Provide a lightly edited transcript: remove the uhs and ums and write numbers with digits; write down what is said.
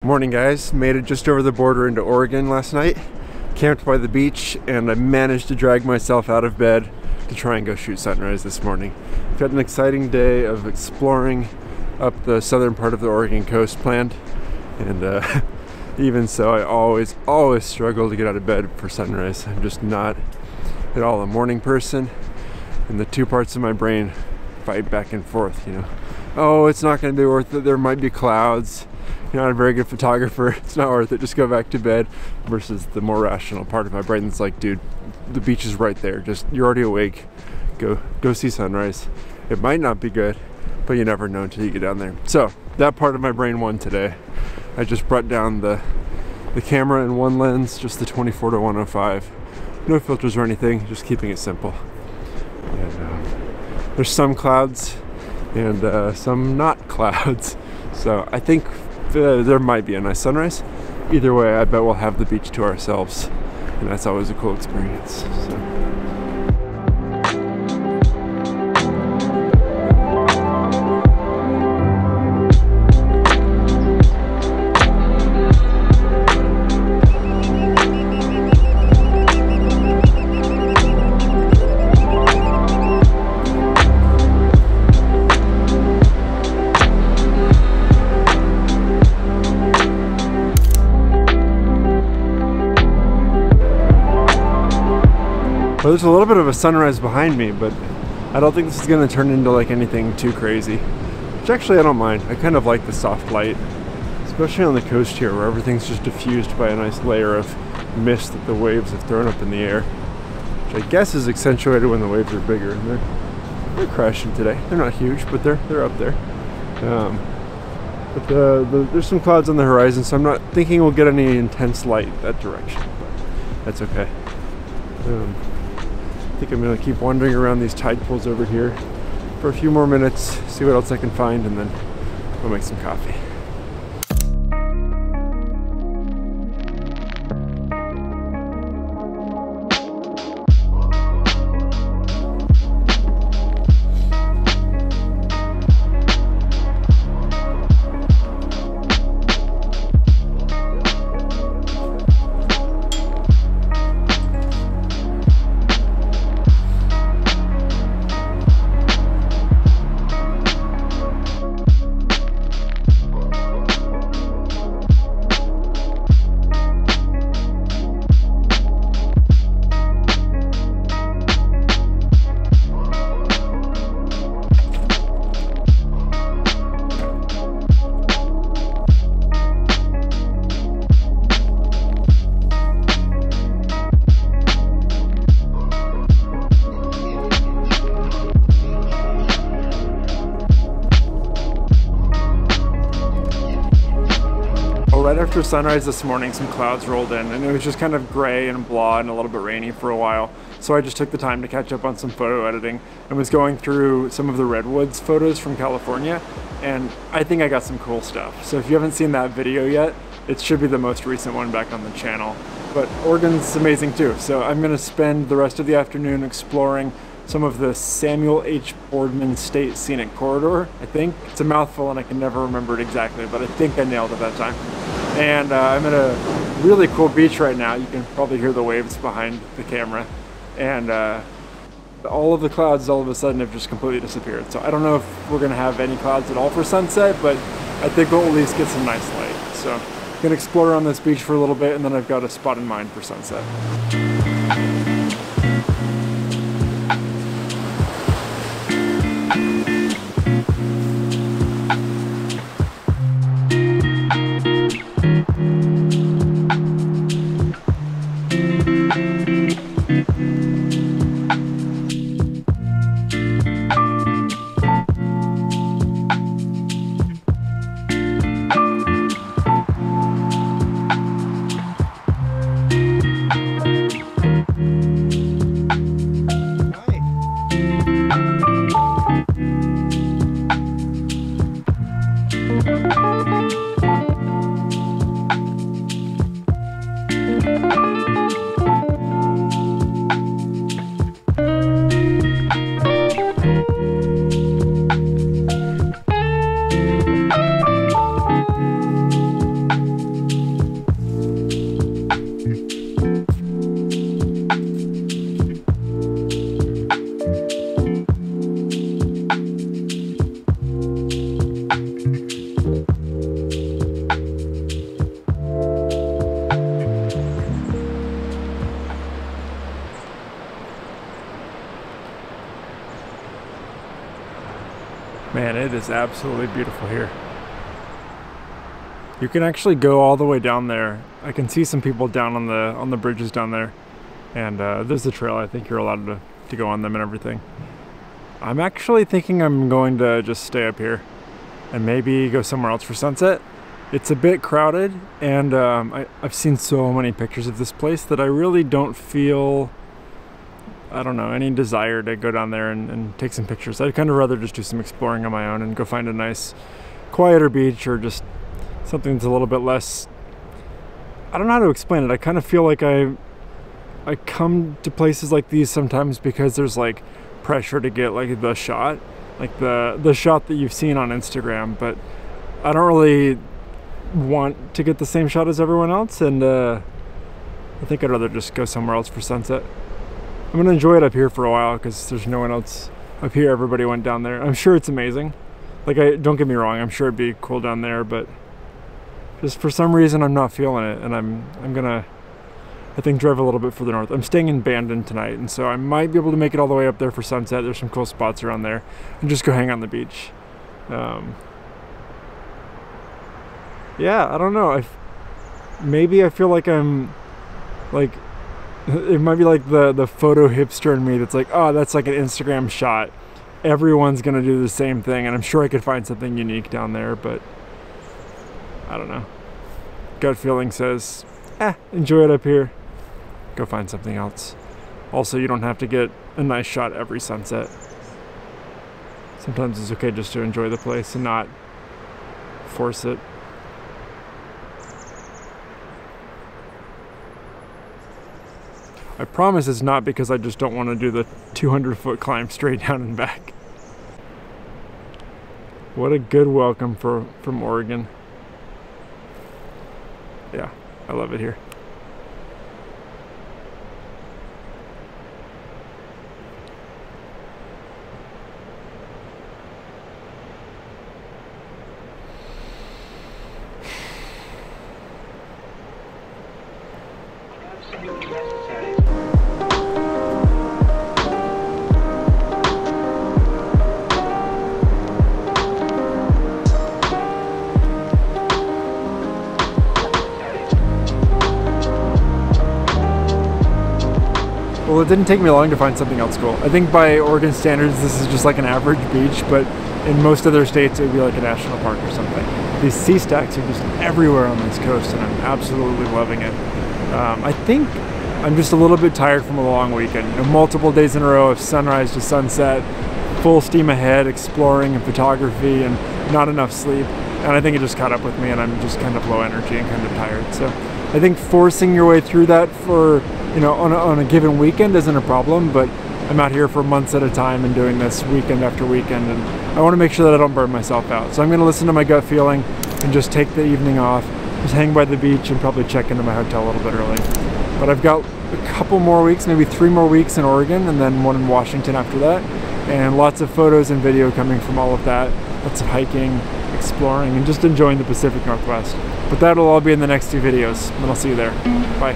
Morning guys, made it just over the border into Oregon last night, camped by the beach, and I managed to drag myself out of bed to try and go shoot sunrise this morning. I've got an exciting day of exploring up the southern part of the Oregon coast planned, and even so I always struggle to get out of bed for sunrise. I'm just not at all a morning person, and the two parts of my brain fight back and forth, you know. Oh, it's not going to be worth it, there might be clouds. You're not a very good photographer, it's not worth it, just go back to bed, versus the more rational part of my brain that's like, dude, the beach is right there, just, you're already awake, go see sunrise. It might not be good, but you never know until you get down there. So that part of my brain won today. I just brought down the camera in one lens, just the 24 to 105, no filters or anything, just keeping it simple. And there's some clouds and some not clouds, so I think there might be a nice sunrise. Either way, I bet we'll have the beach to ourselves, and that's always a cool experience. So. Well, there's a little bit of a sunrise behind me, but I don't think this is going to turn into like anything too crazy. Which actually I don't mind. I kind of like the soft light, especially on the coast here where everything's just diffused by a nice layer of mist that the waves have thrown up in the air. Which I guess is accentuated when the waves are bigger. And they're crashing today. They're not huge, but they're up there. But there's some clouds on the horizon, so I'm not thinking we'll get any intense light that direction, but that's okay. I think I'm going to keep wandering around these tide pools over here for a few more minutes, see what else I can find, and then we'll make some coffee. Right after sunrise this morning, some clouds rolled in, and it was just kind of gray and blah and a little bit rainy for a while. So I just took the time to catch up on some photo editing and was going through some of the redwoods photos from California, and I think I got some cool stuff. So if you haven't seen that video yet, it should be the most recent one back on the channel. But Oregon's amazing too, so I'm going to spend the rest of the afternoon exploring some of the Samuel H. Boardman State Scenic Corridor, I think. It's a mouthful and I can never remember it exactly, but I think I nailed it that time. And I'm at a really cool beach right now. You can probably hear the waves behind the camera. And all of the clouds all of a sudden have just completely disappeared. So I don't know if we're gonna have any clouds at all for sunset, but I think we'll at least get some nice light. So I'm gonna explore around this beach for a little bit, and then I've got a spot in mind for sunset. It is absolutely beautiful here. You can actually go all the way down there. I can see some people down on the bridges down there, and there's a trail. I think you're allowed to go on them and everything. I'm actually thinking I'm going to just stay up here and maybe go somewhere else for sunset. It's a bit crowded, and I've seen so many pictures of this place that I really don't feel, I don't know, any desire to go down there and take some pictures. I'd kind of rather just do some exploring on my own and go find a nice, quieter beach, or just something that's a little bit less, I don't know how to explain it. I kind of feel like I come to places like these sometimes because there's like pressure to get like the shot, like the shot that you've seen on Instagram, but I don't really want to get the same shot as everyone else, and I think I'd rather just go somewhere else for sunset. I'm gonna enjoy it up here for a while because there's no one else up here. Everybody went down there. I'm sure it's amazing. Like, don't get me wrong, I'm sure it'd be cool down there, but just for some reason I'm not feeling it, and I'm gonna, I think, drive a little bit further north. I'm staying in Bandon tonight, and so I might be able to make it all the way up there for sunset. There's some cool spots around there, and just go hang on the beach. Yeah, I don't know. Maybe I feel like I'm like, it might be like the photo hipster in me that's like, oh, that's like an Instagram shot. Everyone's gonna do the same thing, and I'm sure I could find something unique down there, but I don't know. Gut feeling says, enjoy it up here. Go find something else. Also, you don't have to get a nice shot every sunset. Sometimes it's okay just to enjoy the place and not force it. I promise it's not because I just don't want to do the 200-foot climb straight down and back. What a good welcome from Oregon. Yeah, I love it here. Well, it didn't take me long to find something else cool. I think by Oregon standards, this is just like an average beach, but in most other states, it would be like a national park or something. These sea stacks are just everywhere on this coast, and I'm absolutely loving it. I think I'm just a little bit tired from a long weekend. You know, multiple days in a row of sunrise to sunset, full steam ahead, exploring and photography, and not enough sleep. And I think it just caught up with me, and I'm just kind of low energy and kind of tired. So I think forcing your way through that for, you know, on a given weekend isn't a problem, but I'm out here for months at a time and doing this weekend after weekend, and I want to make sure that I don't burn myself out. So I'm going to listen to my gut feeling and just take the evening off, just hang by the beach and probably check into my hotel a little bit early. But I've got a couple more weeks, maybe 3 more weeks in Oregon, and then one in Washington after that, and lots of photos and video coming from all of that. Lots of hiking, exploring, and just enjoying the Pacific Northwest. But that'll all be in the next 2 videos, and I'll see you there. Bye.